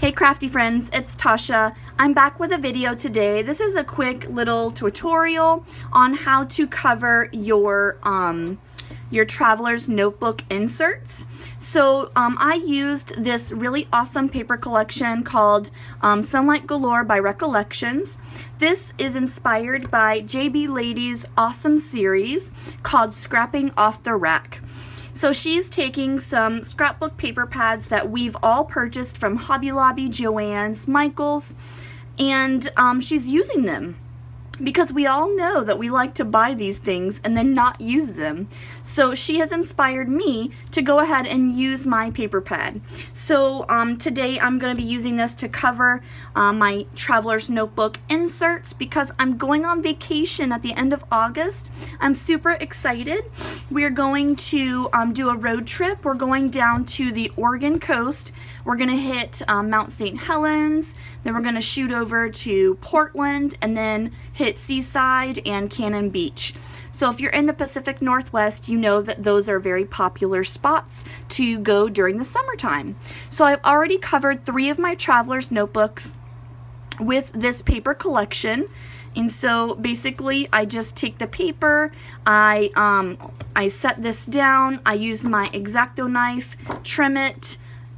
Hey crafty friends, it's Tasha. I'm back with a video today. This is a quick little tutorial on how to cover your traveler's notebook inserts. So I used this really awesome paper collection called Sunlight Galore by Recollections. This is inspired by JB Lady's awesome series called Scrapping Off the Rack. So she's taking some scrapbook paper pads that we've all purchased from Hobby Lobby, Joann's, Michael's, and she's using them because we all know that we like to buy these things and then not use them. So she has inspired me to go ahead and use my paper pad. So today I'm going to be using this to cover my traveler's notebook inserts because I'm going on vacation at the end of August. I'm super excited. We're going to do a road trip. We're going down to the Oregon coast. We're going to hit Mount St. Helens, then we're going to shoot over to Portland, and then hit Seaside and Cannon Beach. So if you're in the Pacific Northwest, you know that those are very popular spots to go during the summertime. So I've already covered 3 of my traveler's notebooks with this paper collection. And so basically I just take the paper, I set this down, I use my X-Acto knife, trim it,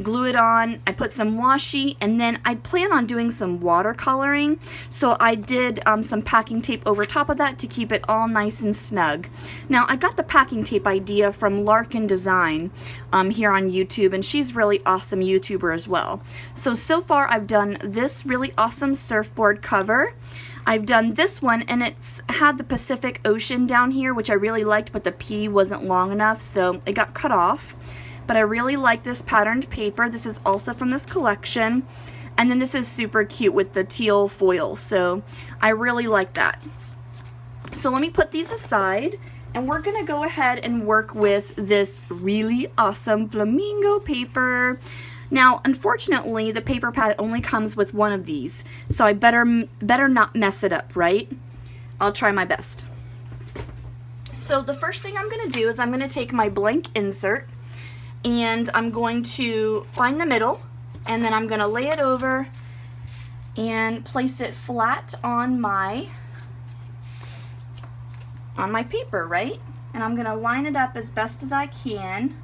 glue it on, I put some washi, and then I plan on doing some watercoloring. So I did some packing tape over top of that to keep it all nice and snug. Now I got the packing tape idea from Larkin Design here on YouTube, and she's really awesome YouTuber as well. So far I've done this really awesome surfboard cover. I've done this one, and it's had the Pacific Ocean down here, which I really liked, but the P wasn't long enough, so it got cut off. But I really like this patterned paper. This is also from this collection. And then this is super cute with the teal foil. So I really like that. So let me put these aside, and we're gonna go ahead and work with this really awesome flamingo paper. Now, unfortunately, the paper pad only comes with one of these. So I better not mess it up, right? I'll try my best. So the first thing I'm gonna do is I'm gonna take my blank insert, and I'm going to find the middle, and then I'm going to lay it over and place it flat on my paper, right? And I'm going to line it up as best as I can.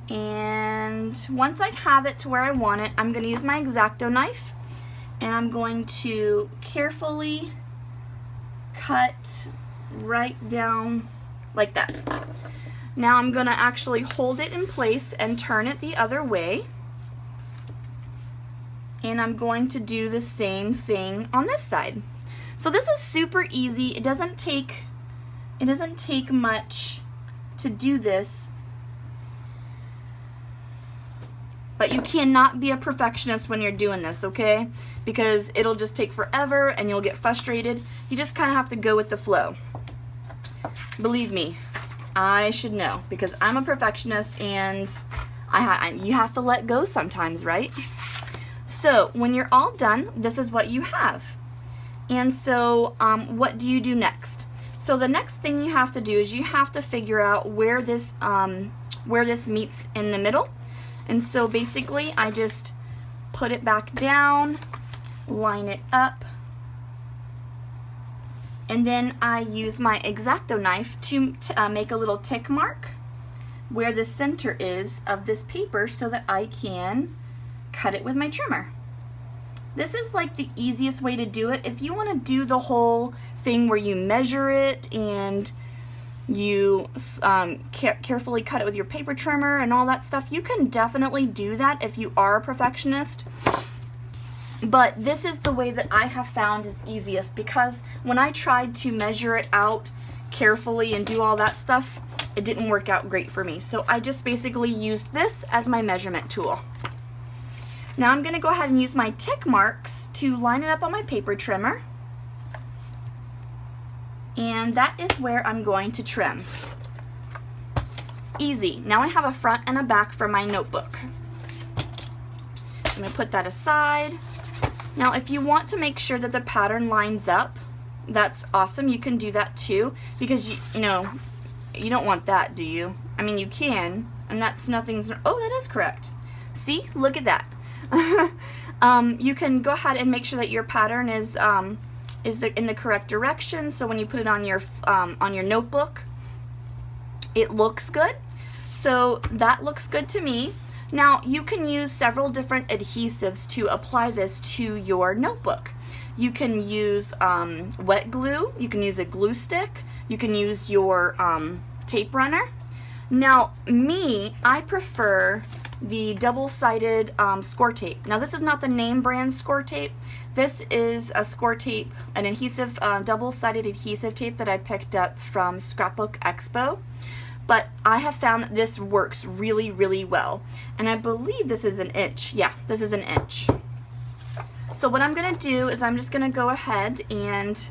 And once I have it to where I want it, I'm going to use my X-Acto knife, and I'm going to carefully cut right down like that. Now I'm going to actually hold it in place and turn it the other way. And I'm going to do the same thing on this side. So this is super easy. It doesn't take much to do this. But you cannot be a perfectionist when you're doing this, okay? Because it'll just take forever and you'll get frustrated. You just kind of have to go with the flow. Believe me, I should know, because I'm a perfectionist, and you have to let go sometimes, right? So when you're all done, this is what you have. And so what do you do next? So the next thing you have to do is you have to figure out where this meets in the middle. And so basically I just put it back down, line it up, and then I use my X-Acto knife to make a little tick mark where the center is of this paper so that I can cut it with my trimmer. This is like the easiest way to do it. If you want to do the whole thing where you measure it and you carefully cut it with your paper trimmer and all that stuff, you can definitely do that if you are a perfectionist. But this is the way that I have found is easiest, because when I tried to measure it out carefully and do all that stuff, it didn't work out great for me. So I just basically used this as my measurement tool. Now I'm going to go ahead and use my tick marks to line it up on my paper trimmer. And that is where I'm going to trim. Easy. Now I have a front and a back for my notebook. I'm going to put that aside. Now if you want to make sure that the pattern lines up, that's awesome. You can do that too, because you know, you don't want that, do you? I mean, you can, and that's nothing's, oh, that is correct. See, look at that. You can go ahead and make sure that your pattern is in the correct direction, so when you put it on your notebook, it looks good. So that looks good to me. Now you can use several different adhesives to apply this to your notebook. You can use wet glue, you can use a glue stick, you can use your tape runner. Now I prefer the double-sided score tape. Now this is not the name brand score tape. This is a score tape, an adhesive, double-sided adhesive tape that I picked up from Scrapbook Expo. But I have found that this works really, really well. And I believe this is an inch. Yeah, this is an inch. So what I'm going to do is I'm just going to go ahead and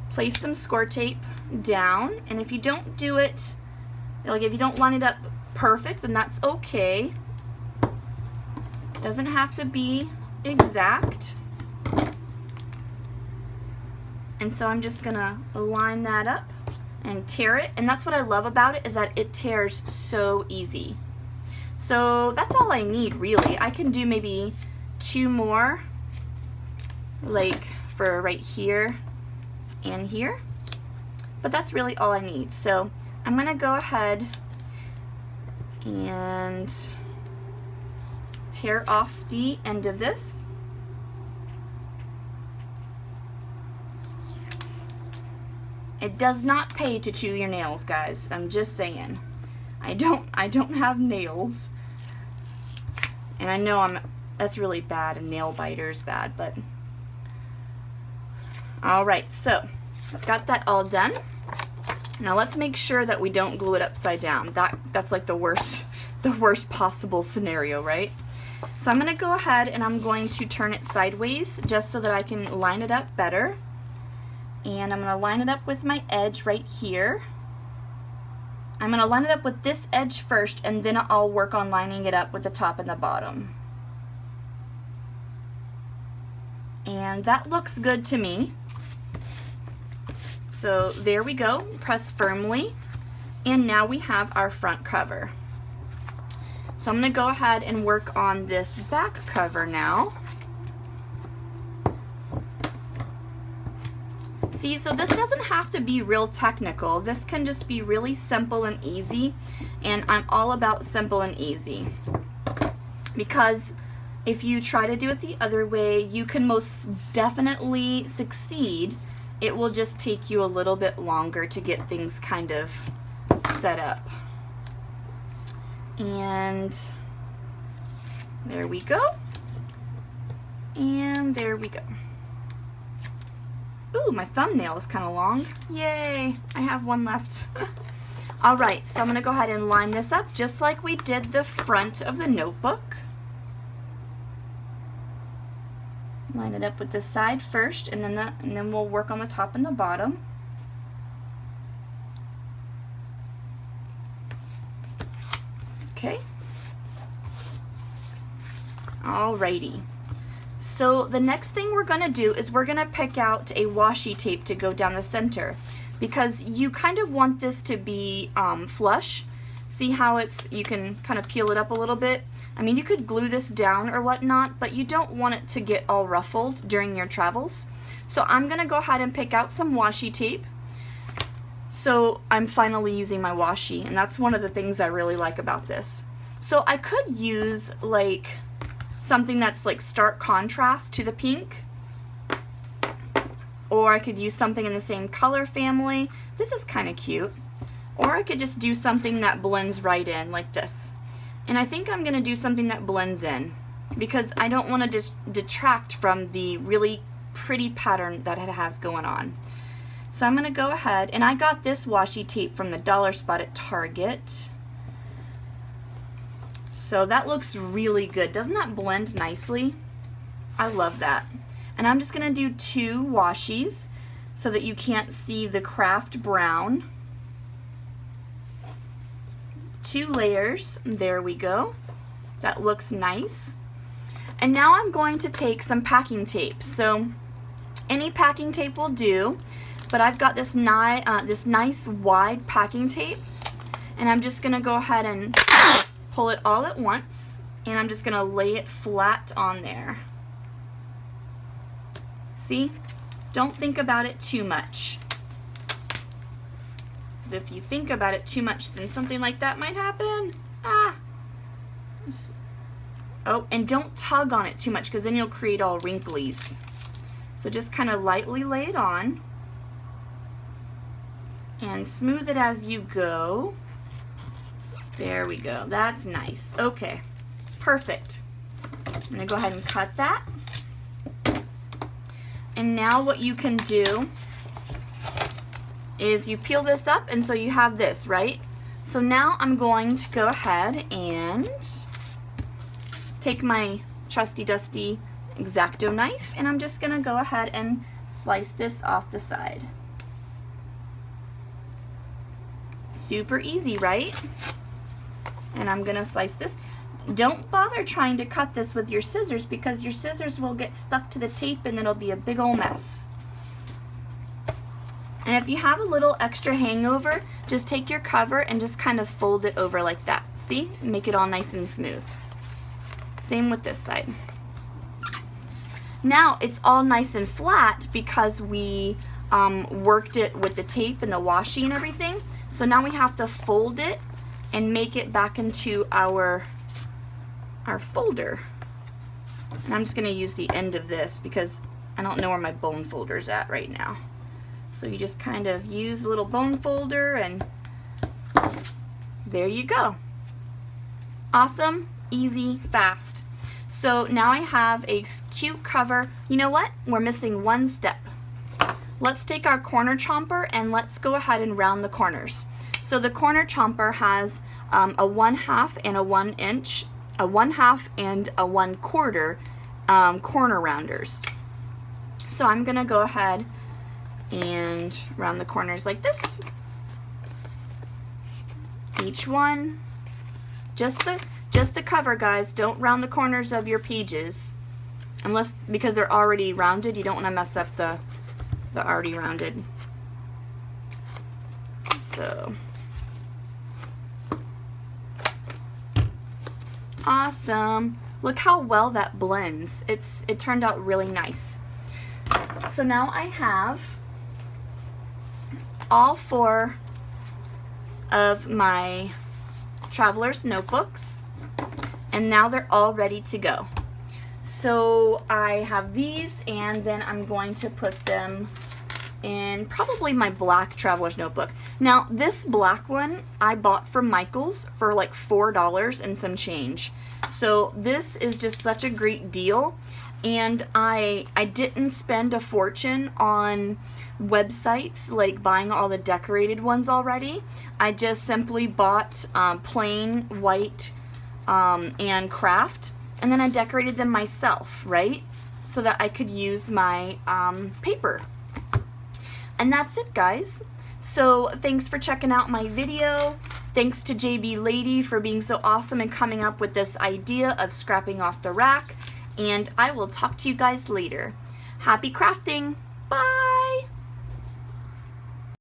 place some score tape down. And if you don't do it, like if you don't line it up perfect, then that's okay. Doesn't have to be exact. And so I'm just going to line that up and tear it, and that's what I love about it, is that it tears so easy. So that's all I need, really. I can do maybe 2 more, like for right here and here, but that's really all I need. So I'm gonna go ahead and tear off the end of this. It does not pay to chew your nails, guys. I'm just saying. I don't have nails. And I know that's really bad, and nail biter's bad, but alright, so I've got that all done. Now let's make sure that we don't glue it upside down. That's like the worst possible scenario, right? So I'm gonna go ahead and I'm going to turn it sideways just so that I can line it up better. And I'm going to line it up with my edge right here. I'm going to line it up with this edge first, and then I'll work on lining it up with the top and the bottom. And that looks good to me. So there we go, press firmly. And now we have our front cover. So I'm going to go ahead and work on this back cover now. See, so this doesn't have to be real technical. This can just be really simple and easy, and I'm all about simple and easy. Because if you try to do it the other way, you can most definitely succeed. It will just take you a little bit longer to get things kind of set up. And there we go. And there we go. Ooh, my thumbnail is kind of long. Yay, I have one left. Alright, so I'm going to go ahead and line this up just like we did the front of the notebook. Line it up with the side first, and then we'll work on the top and the bottom. Okay. Alrighty. So the next thing we're going to do is we're going to pick out a washi tape to go down the center, because you kind of want this to be flush. See how you can kind of peel it up a little bit? I mean, you could glue this down or whatnot, but you don't want it to get all ruffled during your travels. So I'm going to go ahead and pick out some washi tape. So I'm finally using my washi, and that's one of the things I really like about this. So I could use like something that's like stark contrast to the pink, or I could use something in the same color family. This is kind of cute. Or I could just do something that blends right in like this. And I think I'm going to do something that blends in, because I don't want to just detract from the really pretty pattern that it has going on. So I'm going to go ahead, and I got this washi tape from the Dollar Spot at Target. So that looks really good. Doesn't that blend nicely? I love that. And I'm just going to do 2 washies so that you can't see the craft brown. 2 layers. There we go. That looks nice. And now I'm going to take some packing tape. So any packing tape will do, but I've got this nice wide packing tape, and I'm just going to go ahead and pull it all at once, and I'm just gonna lay it flat on there. See? Don't think about it too much. Because if you think about it too much, then something like that might happen. Oh, and don't tug on it too much, because then you'll create all wrinklies. So just kind of lightly lay it on and smooth it as you go. There we go. That's nice. Okay, perfect. I'm gonna go ahead and cut that. And now what you can do is you peel this up, and so you have this, right? So now I'm going to go ahead and take my trusty dusty X-Acto knife, and I'm just gonna go ahead and slice this off the side. Super easy, right? And I'm gonna slice this. Don't bother trying to cut this with your scissors, because your scissors will get stuck to the tape and it'll be a big old mess. And if you have a little extra hangover, just take your cover and just kind of fold it over like that. See? Make it all nice and smooth. Same with this side. Now it's all nice and flat because we worked it with the tape and the washi and everything. So now we have to fold it and make it back into our folder. And I'm just going to use the end of this because I don't know where my bone folder is at right now. So you just kind of use a little bone folder, and there you go. Awesome, easy, fast. So now I have a cute cover. You know what? We're missing one step. Let's take our corner chomper and let's go ahead and round the corners. So the corner chomper has a 1/2 and a 1 inch, a 1/2 and a 1/4 corner rounders. So I'm gonna go ahead and round the corners like this. Each one, just the cover, guys. Don't round the corners of your pages, unless, because they're already rounded, you don't want to mess up the already rounded. So awesome. Look how well that blends. It turned out really nice. So now I have all 4 of my traveler's notebooks, and now they're all ready to go. So I have these, and then I'm going to put them in probably my black traveler's notebook. Now this black one I bought from Michael's for like $4 and some change. So this is just such a great deal, and I didn't spend a fortune on websites like buying all the decorated ones already. I just simply bought plain white and craft, and then I decorated them myself, right? So that I could use my paper. And that's it, guys. So thanks for checking out my video. Thanks to JB Lady for being so awesome and coming up with this idea of scrapping off the rack. And I will talk to you guys later. Happy crafting. Bye.